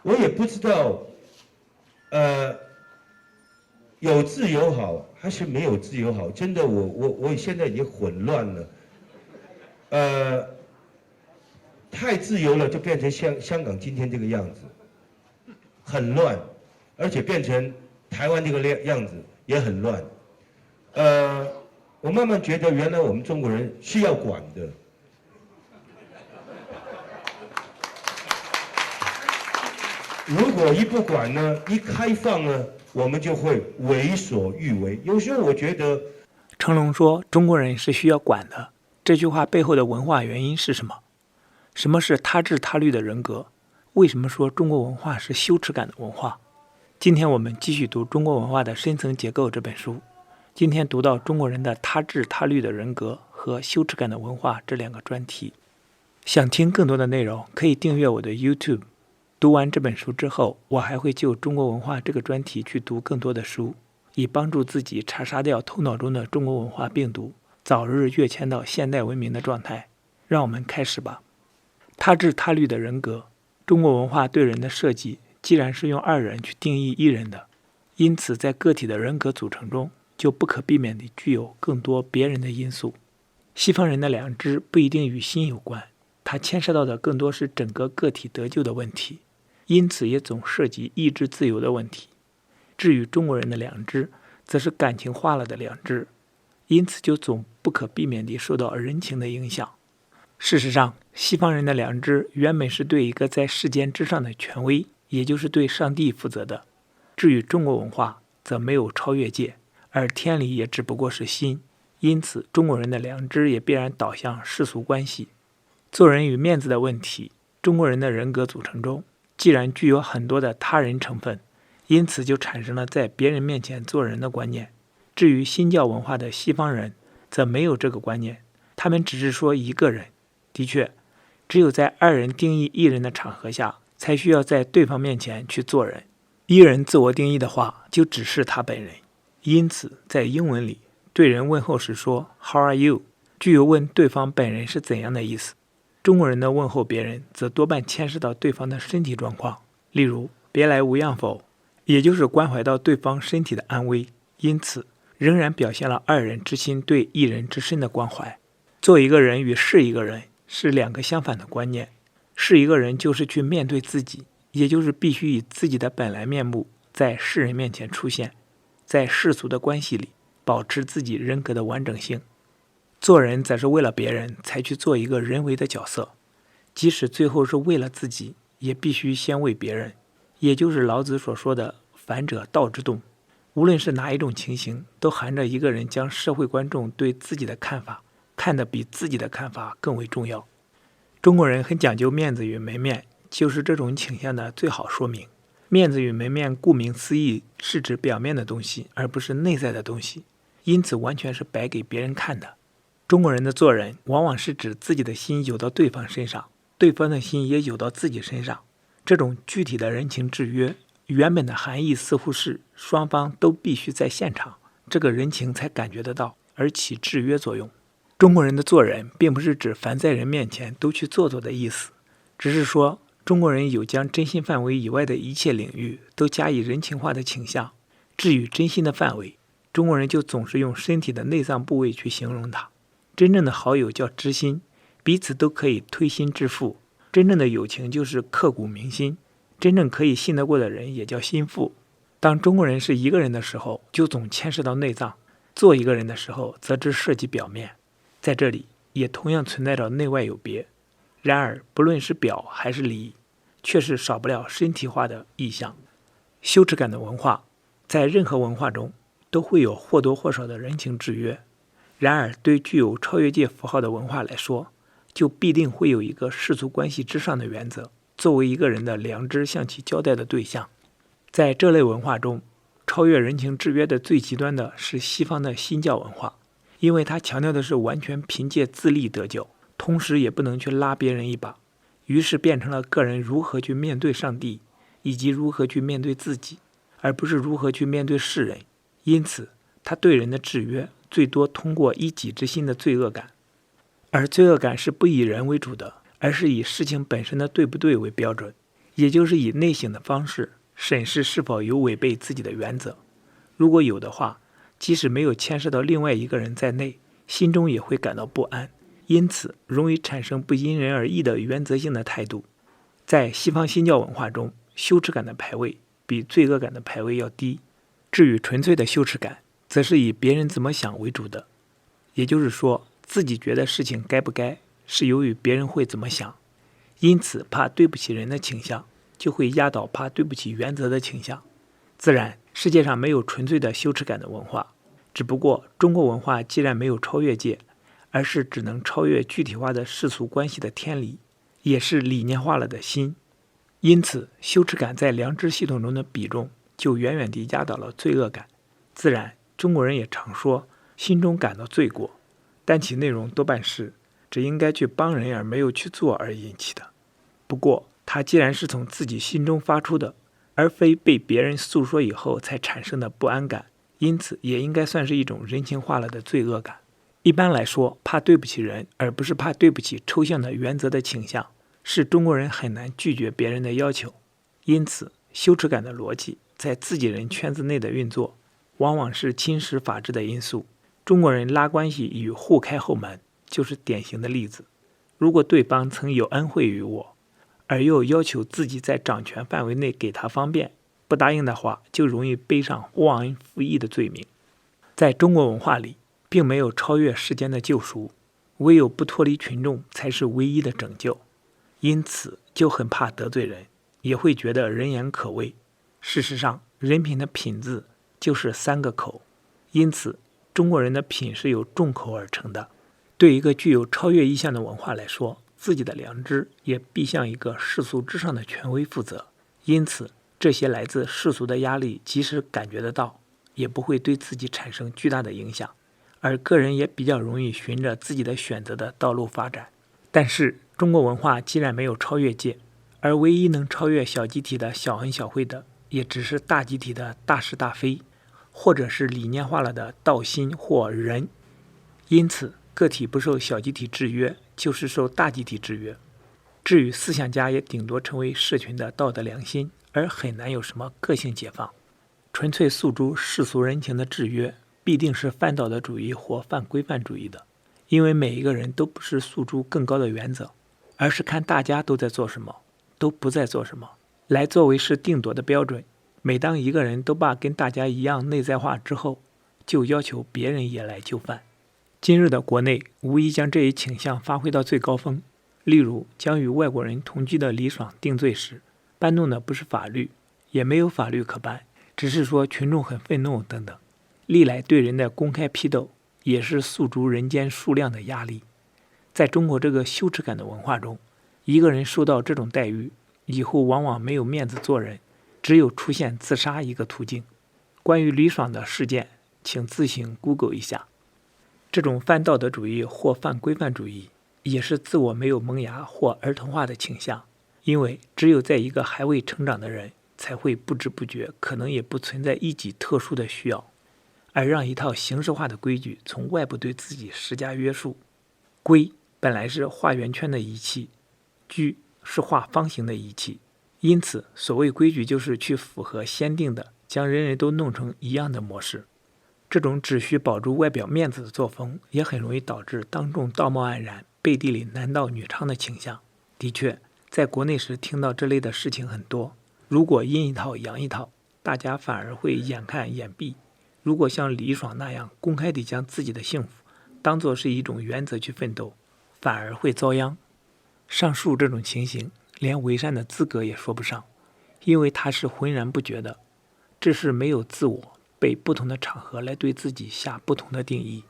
我也不知道，有自由好还是没有自由好？真的，我现在已经混乱了。太自由了，就变成香港今天这个样子，很乱，而且变成台湾这个样子也很乱。我慢慢觉得，原来我们中国人是要管的。如果一不管呢，一开放呢，我们就会为所欲为。有时候我觉得，成龙说中国人是需要管的，这句话背后的文化原因是什么？什么是他治他律的人格？为什么说中国文化是羞耻感的文化？今天我们继续读《中国文化的深层结构》这本书，今天读到中国人的他治他律的人格和羞耻感的文化这两个专题。想听更多的内容，可以订阅我的 YouTube。读完这本书之后，我还会就中国文化这个专题去读更多的书，以帮助自己查杀掉头脑中的中国文化病毒，早日跃迁到现代文明的状态。让我们开始吧。他治他律的人格，中国文化对人的设计既然是用二人去定义一人的，因此在个体的人格组成中，就不可避免地具有更多别人的因素。西方人的良知不一定与心有关，它牵涉到的更多是整个个体得救的问题，因此也总涉及意志自由的问题。至于中国人的良知，则是感情化了的良知，因此就总不可避免地受到人情的影响。事实上，西方人的良知原本是对一个在世间之上的权威，也就是对上帝负责的。至于中国文化，则没有超越界，而天理也只不过是心，因此中国人的良知也必然导向世俗关系。做人与面子的问题，中国人的人格组成中，既然具有很多的他人成分，因此就产生了在别人面前做人的观念。至于新教文化的西方人，则没有这个观念，他们只是说一个人。的确，只有在二人定义一人的场合下，才需要在对方面前去做人。一人自我定义的话，就只是他本人。因此，在英文里，对人问候时说 How are you， 具有问对方本人是怎样的意思。中国人的问候别人，则多半牵涉到对方的身体状况，例如别来无恙否，也就是关怀到对方身体的安危。因此，仍然表现了二人之心对一人之身的关怀。做一个人与是一个人是两个相反的观念。是一个人就是去面对自己，也就是必须以自己的本来面目在世人面前出现，在世俗的关系里保持自己人格的完整性。做人则是为了别人才去做一个人为的角色，即使最后是为了自己，也必须先为别人，也就是老子所说的反者道之动。无论是哪一种情形，都含着一个人将社会观众对自己的看法看得比自己的看法更为重要。中国人很讲究面子与门面，就是这种倾向的最好说明。面子与门面顾名思义是指表面的东西，而不是内在的东西，因此完全是摆给别人看的。中国人的做人往往是指自己的心有到对方身上，对方的心也有到自己身上。这种具体的人情制约，原本的含义似乎是双方都必须在现场，这个人情才感觉得到，而起制约作用。中国人的做人并不是指凡在人面前都去做的意思，只是说中国人有将真心范围以外的一切领域都加以人情化的倾向。至于真心的范围，中国人就总是用身体的内脏部位去形容它。真正的好友叫知心，彼此都可以推心置腹。真正的友情就是刻骨铭心，真正可以信得过的人也叫心腹。当中国人是一个人的时候，就总牵涉到内脏；做一个人的时候，则只涉及表面。在这里也同样存在着内外有别。然而不论是表还是里，却是少不了身体化的意象。羞耻感的文化在任何文化中都会有或多或少的人情制约，然而对具有超越界符号的文化来说，就必定会有一个世俗关系之上的原则，作为一个人的良知向其交代的对象。在这类文化中，超越人情制约的最极端的是西方的新教文化，因为它强调的是完全凭借自力得救，同时也不能去拉别人一把，于是变成了个人如何去面对上帝，以及如何去面对自己，而不是如何去面对世人。因此他对人的制约最多通过一己之心的罪恶感，而罪恶感是不以人为主的，而是以事情本身的对不对为标准。也就是以内省的方式审视是否有违背自己的原则。如果有的话，即使没有牵涉到另外一个人在内，心中也会感到不安，因此容易产生不因人而异的原则性的态度。在西方新教文化中，羞耻感的排位比罪恶感的排位要低。至于纯粹的羞耻感，则是以别人怎么想为主的，也就是说，自己觉得事情该不该，是由于别人会怎么想。因此，怕对不起人的倾向，就会压倒怕对不起原则的倾向。自然，世界上没有纯粹的羞耻感的文化，只不过中国文化既然没有超越界，而是只能超越具体化的世俗关系的天理，也是理念化了的心。因此，羞耻感在良知系统中的比重就远远地压倒了罪恶感。自然，中国人也常说心中感到罪过，但其内容多半是只应该去帮人而没有去做而引起的。不过，它既然是从自己心中发出的，而非被别人诉说以后才产生的不安感，因此也应该算是一种人情化了的罪恶感。一般来说，怕对不起人，而不是怕对不起抽象的原则的倾向，是中国人很难拒绝别人的要求。因此，羞耻感的逻辑在自己人圈子内的运作，往往是侵蚀法治的因素。中国人拉关系与互开后门，就是典型的例子。如果对方曾有恩惠于我，而又要求自己在掌权范围内给他方便，不答应的话，就容易背上忘恩负义的罪名。在中国文化里，并没有超越世间的救赎，唯有不脱离群众才是唯一的拯救。因此，就很怕得罪人，也会觉得人言可畏。事实上，人品的品字就是3个口，因此，中国人的品是由众口而成的。对一个具有超越意象的文化来说，自己的良知也必向一个世俗之上的权威负责。因此，这些来自世俗的压力，即使感觉得到，也不会对自己产生巨大的影响，而个人也比较容易循着自己的选择的道路发展。但是，中国文化既然没有超越界，而唯一能超越小集体的小恩小惠的，也只是大集体的大是大非，或者是理念化了的道心或人。因此，个体不受小集体制约，就是受大集体制约。至于思想家，也顶多成为社群的道德良心，而很难有什么个性解放。纯粹诉诸世俗人情的制约，必定是泛道德主义或泛规范主义的。因为每一个人都不是诉诸更高的原则，而是看大家都在做什么，都不在做什么，来作为是定夺的标准。每当一个人都把跟大家一样内在化之后，就要求别人也来就范。今日的国内无疑将这一倾向发挥到最高峰。例如，将与外国人同居的李爽定罪时，搬弄的不是法律，也没有法律可搬，只是说群众很愤怒等等。历来对人的公开批斗，也是诉诸人间数量的压力。在中国这个羞耻感的文化中，一个人受到这种待遇，以后往往没有面子做人，只有出现自杀一个途径。关于李爽的事件，请自行 Google 一下。这种泛道德主义或泛规范主义，也是自我没有萌芽或儿童化的倾向。因为只有在一个还未成长的人，才会不知不觉，可能也不存在一己特殊的需要，而让一套形式化的规矩从外部对自己施加约束。规本来是画圆圈的仪器，矩是画方形的仪器，因此所谓规矩就是去符合先定的，将人人都弄成一样的模式。这种只需保住外表面子的作风，也很容易导致当众道貌岸然，背地里男盗女娼的倾向。的确，在国内时听到这类的事情很多。如果阴一套阳一套，大家反而会眼看眼闭。如果像李爽那样公开地将自己的幸福当作是一种原则去奋斗，反而会遭殃。上述这种情形，连伪善的资格也说不上，因为他是浑然不觉的，这是没有自我，被不同的场合来对自己下不同的定义。